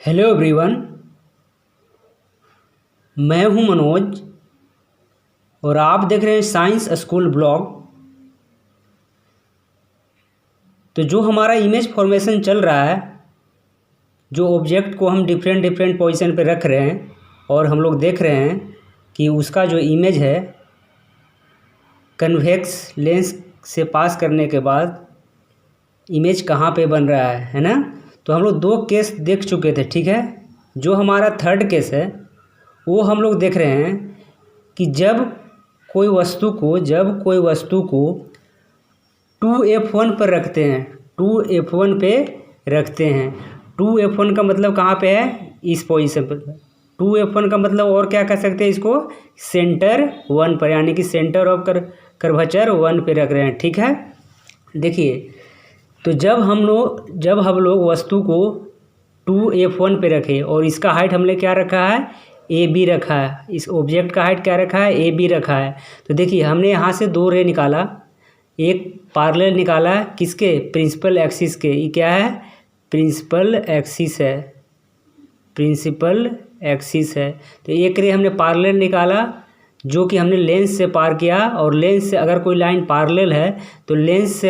Hello everyone, मैं हूं मनोज और आप देख रहे हैं साइंस स्कूल ब्लॉग। तो जो हमारा इमेज फॉर्मेशन चल रहा है, जो ऑब्जेक्ट को हम डिफरेंट डिफरेंट पोजीशन पे रख रहे हैं और हम लोग देख रहे हैं कि उसका जो इमेज है कन्वेक्स लेंस से पास करने के बाद इमेज कहाँ पे बन रहा है ना। तो हम लोग दो केस देख चुके थे, ठीक है। जो हमारा थर्ड केस है वो हम लोग देख रहे हैं कि जब कोई वस्तु को 2F1 पर रखते हैं, 2F1 पे रखते हैं। 2F1 का मतलब कहाँ पे है? इस पोजीशन पर। 2F1 का मतलब और क्या कह सकते हैं इसको? सेंटर 1 पर, यानी कि सेंटर ऑफ कर्वेचर 1 पे रख रहे हैं, ठीक है। देखिए, तो जब हम लोग वस्तु को 2F1 पे रखे और इसका हाइट हमने क्या रखा है? AB रखा है। इस ऑब्जेक्ट का हाइट क्या रखा है? AB रखा है। तो देखिए, हमने यहाँ से दो रे निकाला, एक पैरेलल निकाला किसके? प्रिंसिपल एक्सिस के। ये क्या है? प्रिंसिपल एक्सिस है, प्रिंसिपल एक्सिस है। तो एक रे हमने पैरेलल निकाला जो कि हमने लेंस से पार किया, और लेंस से अगर कोई लाइन पैरेलल है तो लेंस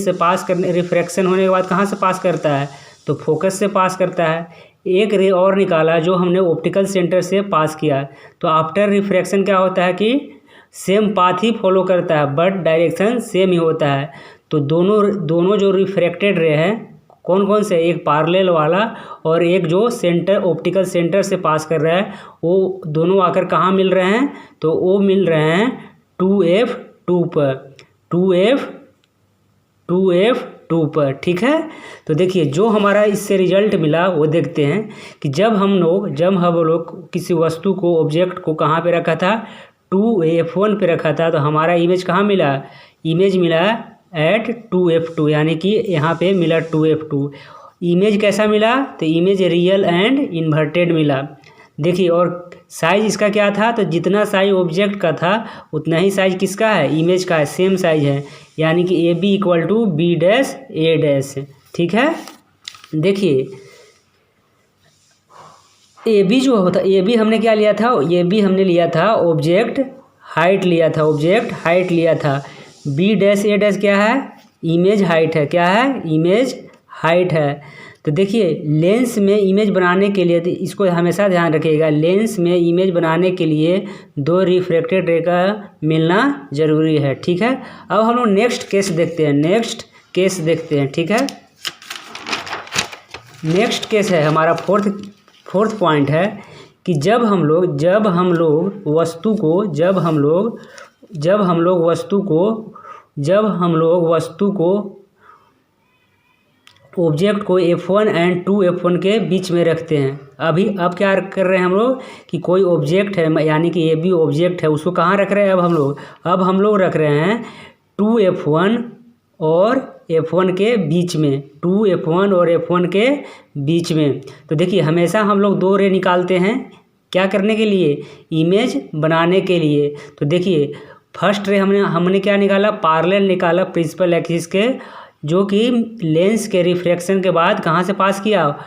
से पास करने, रिफ्रैक्शन होने के बाद कहाँ से पास करता है? तो फोकस से पास करता है। एक रे और निकाला जो हमने ऑप्टिकल सेंटर से पास किया। तो आफ्टर रिफ्रैक्शन क्या होता है कि सेम पाथ ही फॉलो करता है, बट डायरेक्शन सेम ही होता है। तो दोनों जो रिफ्रैक्टेड रे हैं, कौन कौन से? एक पैरेलल वाला और एक जो ऑप्टिकल सेंटर से पास कर रहा है, वो दोनों आकर कहाँ मिल रहे हैं? तो वो मिल रहे हैं 2F2 पर, 2F2 पर, ठीक है। तो देखिए, जो हमारा इससे रिजल्ट मिला वो देखते हैं कि जब हम लोग किसी वस्तु को, ऑब्जेक्ट को कहाँ पे रखा था? 2F1 पे रखा था। तो हमारा इमेज कहाँ मिला? इमेज मिला एट 2F2, यानी कि यहाँ पे मिला 2F2। इमेज कैसा मिला? तो इमेज रियल एंड इन्वर्टेड मिला। देखिए, और साइज इसका क्या था? तो जितना साइज ऑब्जेक्ट का था उतना ही साइज किसका है? इमेज का है, सेम साइज है, यानी कि AB = B', A', ठीक है। देखिए, AB जो होता, AB हमने क्या लिया था? AB हमने लिया था ऑब्जेक्ट हाइट लिया था, B', A' क्या है? इमेज हाइट है। क्या है? इमेज हाइट है। तो देखिए, लेंस में इमेज बनाने के लिए, इसको हमेशा ध्यान रखिएगा, लेंस में इमेज बनाने के लिए दो रिफ्रैक्टेड रे का मिलना ज़रूरी है, ठीक है। अब हम लोग नेक्स्ट केस देखते हैं, ठीक है। नेक्स्ट केस है हमारा फोर्थ पॉइंट है कि जब हम लोग वस्तु को ऑब्जेक्ट को F1 एंड 2F1 के बीच में रखते हैं। अब क्या कर रहे हैं हम लोग कि कोई ऑब्जेक्ट है, यानी कि AB ऑब्जेक्ट है, उसको कहाँ रख रहे हैं? अब हम लोग रख रहे हैं 2F1 और F1 के बीच में, 2F1 और F1 के बीच में। तो देखिए, हमेशा हम लोग दो रे निकालते हैं, क्या करने के लिए? इमेज बनाने के लिए। तो देखिए, फर्स्ट रे हमने क्या निकाला? पैरेलल निकाला प्रिंसिपल एक्सिस के, जो कि लेंस के रिफ्रैक्शन के बाद कहाँ से पास किया?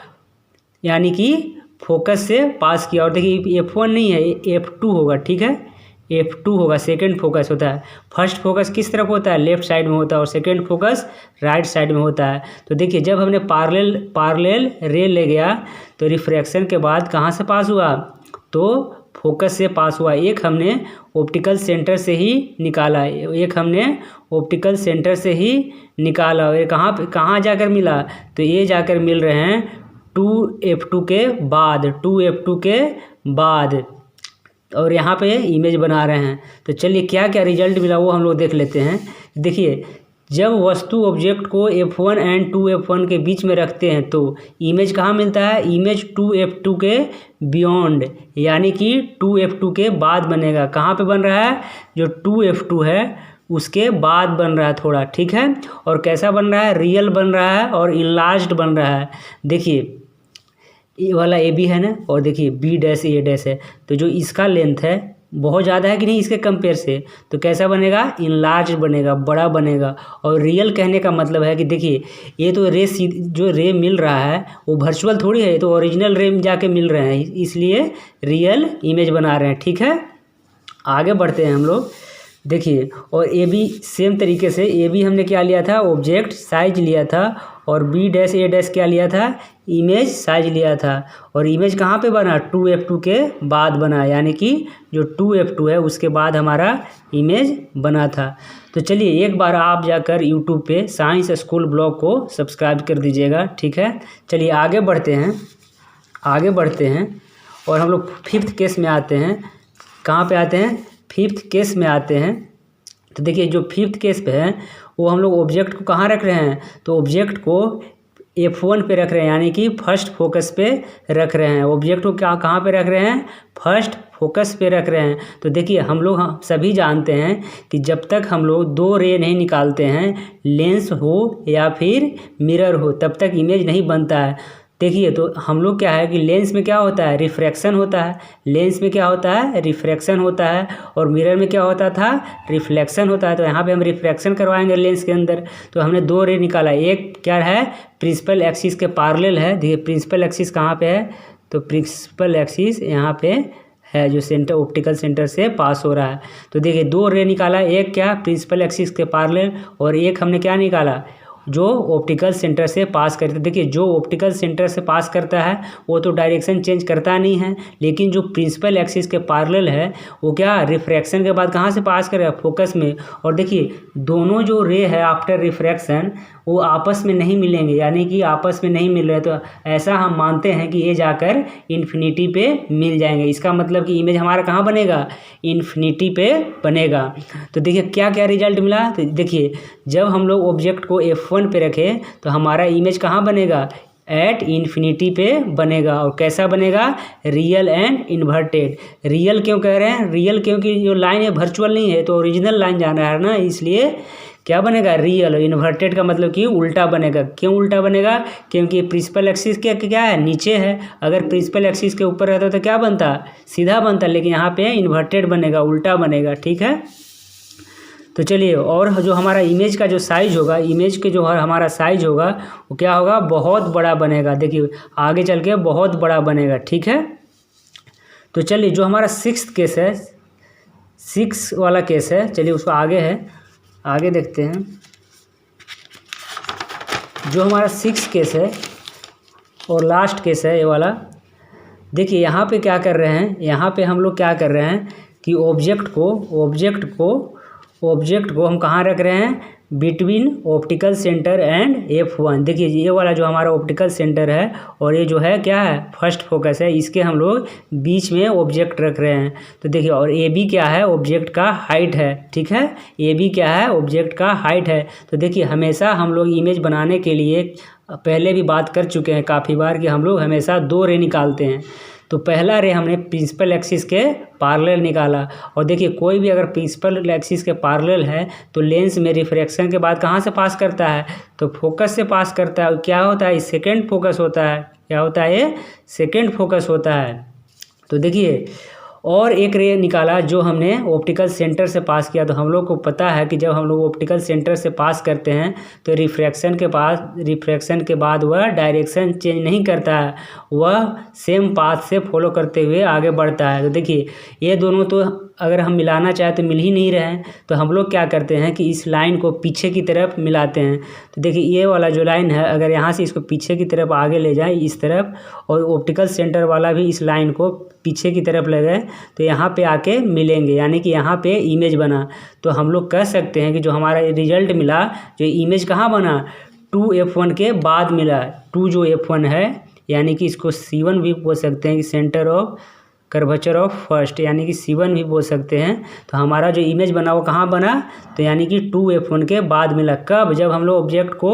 यानी कि फोकस से पास किया। और देखिए, F1 नहीं है, F2 होगा, ठीक है। F2 होगा, सेकंड फोकस होता है। फर्स्ट फोकस किस तरफ होता है? लेफ्ट साइड में होता है, और सेकंड फोकस राइट साइड में होता है। तो देखिए, जब हमने पैरेलल रे ले गया तो रिफ्रैक्शन के बाद कहाँ से पास हुआ? तो फोकस से पास हुआ। एक हमने ऑप्टिकल सेंटर से ही निकाला, और कहाँ जाकर मिला? तो ये जाकर मिल रहे हैं 2F2 के बाद, और यहाँ पे इमेज बना रहे हैं। तो चलिए, क्या क्या रिजल्ट मिला वो हम लोग देख लेते हैं। देखिए, जब वस्तु ऑब्जेक्ट को F1 एंड 2F1 के बीच में रखते हैं तो इमेज कहाँ मिलता है? इमेज 2F2 के बियॉन्ड, यानी कि 2F2 के बाद बनेगा। कहाँ पे बन रहा है? जो 2F2 है उसके बाद बन रहा है थोड़ा, ठीक है। और कैसा बन रहा है? रियल बन रहा है और इनलार्ज्ड बन रहा है। देखिए, ये वाला AB है ना, और देखिए B', A' है। तो जो इसका लेंथ है बहुत ज़्यादा है कि नहीं इसके कंपेयर से, तो कैसा बनेगा, इनलार्ज बनेगा, बड़ा बनेगा। और रियल कहने का मतलब है कि देखिए ये तो रे जो रे मिल रहा है वो वर्चुअल थोड़ी है, ये तो ओरिजिनल रे में जाके मिल रहे हैं, इसलिए रियल इमेज बना रहे हैं। ठीक है, आगे बढ़ते हैं हम लोग। देखिए और ए बी सेम तरीके से, ए बी हमने क्या लिया था, ऑब्जेक्ट साइज लिया था, और बी डैश ए डैश क्या लिया था, इमेज साइज लिया था। और इमेज कहाँ पे बना, 2F2 के बाद बना, यानी कि जो 2F2 है उसके बाद हमारा इमेज बना था। तो चलिए एक बार आप जाकर यूट्यूब पे साइंस स्कूल ब्लॉग को सब्सक्राइब कर दीजिएगा। ठीक है, चलिए आगे बढ़ते हैं, आगे बढ़ते हैं और हम लोग फिफ्थ केस में आते हैं। कहाँ पे आते हैं, फिफ्थ केस में आते हैं। तो देखिए जो फिफ्थ केस पे है वो हम लोग ऑब्जेक्ट को कहाँ रख रहे हैं, तो ऑब्जेक्ट को F1 पे रख रहे हैं, यानी कि फर्स्ट फोकस पे रख रहे हैं। ऑब्जेक्ट को कहाँ पे रख रहे हैं, फर्स्ट फोकस पे रख रहे हैं। तो देखिए हम लोग सभी जानते हैं कि जब तक हम लोग दो रे नहीं निकालते हैं, लेंस हो या फिर मिरर हो, तब तक इमेज नहीं बनता है। देखिए तो हम लोग क्या है कि लेंस में क्या होता है, रिफ्रैक्शन होता है, लेंस में क्या होता है, रिफ्रैक्शन होता है, और मिरर में क्या होता था, रिफ्लेक्शन होता है। तो यहाँ पे हम रिफ्रैक्शन करवाएंगे लेंस के अंदर। तो हमने दो रे निकाला, एक क्या है, प्रिंसिपल एक्सिस के पैरेलल है। देखिए प्रिंसिपल एक्सिस कहाँ पे है, तो प्रिंसिपल एक्सिस यहाँ पे है जो सेंटर ऑप्टिकल सेंटर से पास हो रहा है। तो देखिए दो रे निकाला, एक क्या प्रिंसिपल एक्सिस के पैरेलल, और एक हमने क्या निकाला जो ऑप्टिकल सेंटर से पास करता है। देखिए जो ऑप्टिकल सेंटर से पास करता है वो तो डायरेक्शन चेंज करता नहीं है, लेकिन जो प्रिंसिपल एक्सिस के पैरेलल है वो क्या रिफ्रैक्शन के बाद कहाँ से पास करेगा, फोकस में। और देखिए दोनों जो रे है आफ्टर रिफ्रैक्शन वो आपस में नहीं मिलेंगे, यानी कि आपस में नहीं मिल रहे, तो ऐसा हम मानते हैं कि ये जाकर इन्फिनिटी पे मिल जाएंगे। इसका मतलब कि इमेज हमारा कहाँ बनेगा, इन्फिनिटी पे बनेगा। तो देखिए क्या क्या रिजल्ट मिला, तो देखिए जब हम लोग ऑब्जेक्ट को F1 पे रखें तो हमारा इमेज कहाँ बनेगा, एट इन्फिनिटी पे बनेगा। और कैसा बनेगा, रियल एंड इन्वर्टेड। रियल क्यों कह रहे हैं, रियल क्योंकि जो लाइन है वर्चुअल नहीं है, तो ओरिजिनल लाइन जाना है ना, इसलिए क्या बनेगा, रियल। और इन्वर्टेड का मतलब कि उल्टा बनेगा। क्यों उल्टा बनेगा, क्योंकि प्रिंसिपल एक्सिस क्या है, नीचे है। अगर प्रिंसिपल एक्सिस के ऊपर रहता तो क्या बनता, सीधा बनता, लेकिन यहाँ पे इन्वर्टेड बनेगा, उल्टा बनेगा। ठीक है, तो चलिए और जो हमारा इमेज का जो साइज होगा, इमेज के जो हमारा साइज होगा वो क्या होगा, बहुत बड़ा बनेगा। देखिए आगे चल के बहुत बड़ा बनेगा। ठीक है, तो चलिए जो हमारा सिक्स्थ केस है, सिक्स वाला केस है, चलिए उसको आगे है, आगे देखते हैं। जो हमारा सिक्स केस है और लास्ट केस है ये वाला। देखिए यहाँ पे क्या कर रहे हैं, यहाँ पे हम लोग क्या कर रहे हैं कि ऑब्जेक्ट को हम कहाँ रख रहे हैं, between optical centre and F1। देखिए ये वाला जो हमारा ऑप्टिकल सेंटर है और ये जो है क्या है, फर्स्ट फोकस है, इसके हम लोग बीच में ऑब्जेक्ट रख रहे हैं। तो देखिए और AB क्या है, ऑब्जेक्ट का हाइट है। ठीक है, AB क्या है, ऑब्जेक्ट का हाइट है। तो देखिए हमेशा हम लोग इमेज बनाने के लिए पहले भी बात कर चुके हैं काफ़ी बार कि हम लोग हमेशा दो रे निकालते हैं। तो पहला रे हमने प्रिंसिपल एक्सिस के पैरेलल निकाला, और देखिए कोई भी अगर प्रिंसिपल एक्सिस के पैरेलल है तो लेंस में रिफ्रैक्शन के बाद कहाँ से पास करता है, तो फोकस से पास करता है। क्या होता है, सेकेंड फोकस होता है। क्या होता है, ये सेकेंड फोकस होता है। तो देखिए और एक रे निकाला जो हमने ऑप्टिकल सेंटर से पास किया। तो हम लोग को पता है कि जब हम लोग ऑप्टिकल सेंटर से पास करते हैं तो रिफ्रैक्शन के बाद वह डायरेक्शन चेंज नहीं करता है, वह सेम पाथ से फॉलो करते हुए आगे बढ़ता है। तो देखिए ये दोनों तो अगर हम मिलाना चाहें तो मिल ही नहीं रहे हैं, तो हम लोग क्या करते हैं कि इस लाइन को पीछे की तरफ मिलाते हैं। तो देखिए ये वाला जो लाइन है, अगर यहाँ से इसको पीछे की तरफ आगे ले जाए इस तरफ, और ऑप्टिकल सेंटर वाला भी इस लाइन को पीछे की तरफ ले गए, तो यहाँ पे आके मिलेंगे, यानी कि यहाँ पे इमेज बना। तो हम लोग कह सकते हैं कि जो हमारा रिजल्ट मिला, जो इमेज कहाँ बना, 2F1 के बाद मिला। 2 जो F1 है, यानी कि इसको C1 भी बोल सकते हैं कि centre of curvature of first, यानी कि C1 भी बोल सकते हैं। तो हमारा जो इमेज बना वो कहाँ बना, तो यानी कि 2F1 के बाद मिला। कब, जब हम लोग ऑब्जेक्ट को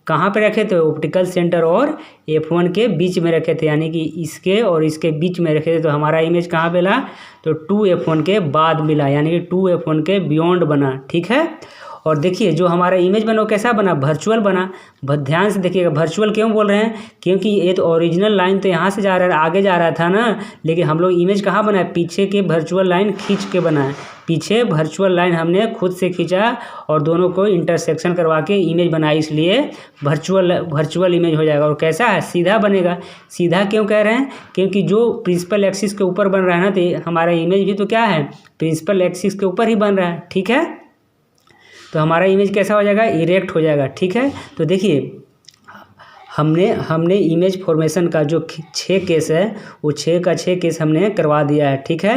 कहाँ पे रखे थे, ऑप्टिकल सेंटर और F1 के बीच में रखे थे, यानी कि इसके और इसके बीच में रखे थे। तो हमारा इमेज कहाँ मिला, तो 2F1 के बाद मिला, यानी कि 2F1 के बियॉन्ड बना। ठीक है, और देखिए जो हमारा इमेज बना वो कैसा बना, वर्चुअल बना। ध्यान से देखिएगा, वर्चुअल क्यों बोल रहे हैं, क्योंकि ये तो ओरिजिनल लाइन तो यहाँ से जा रहा है, आगे जा रहा था ना, लेकिन हम लोग इमेज कहाँ बनाए, पीछे के वर्चुअल लाइन खींच के बनाए। पीछे वर्चुअल लाइन हमने खुद से खींचा और दोनों को इंटरसेक्शन करवा के इमेज बनाई, इसलिए वर्चुअल इमेज हो जाएगा। और कैसा है, सीधा बनेगा। सीधा क्यों कह रहे हैं, क्योंकि जो प्रिंसिपल एक्सिस के ऊपर बन रहा है ना, तो हमारा इमेज भी तो क्या है, प्रिंसिपल एक्सिस के ऊपर ही बन रहा है। ठीक है, तो हमारा इमेज कैसा हो जाएगा, इरेक्ट हो जाएगा। ठीक है, तो देखिए हमने इमेज फॉर्मेशन का जो 6 केस है वो 6 का 6 केस हमने करवा दिया है। ठीक है,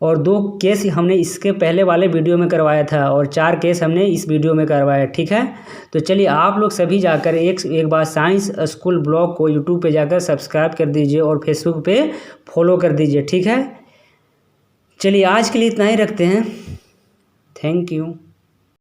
और 2 केस हमने इसके पहले वाले वीडियो में करवाया था और 4 केस हमने इस वीडियो में करवाया। ठीक है, तो चलिए आप लोग सभी जाकर एक बार साइंस स्कूल ब्लॉग को यूट्यूब पे जाकर सब्सक्राइब कर दीजिए और फेसबुक पे फॉलो कर दीजिए। ठीक है, चलिए आज के लिए इतना ही रखते हैं। Thank you.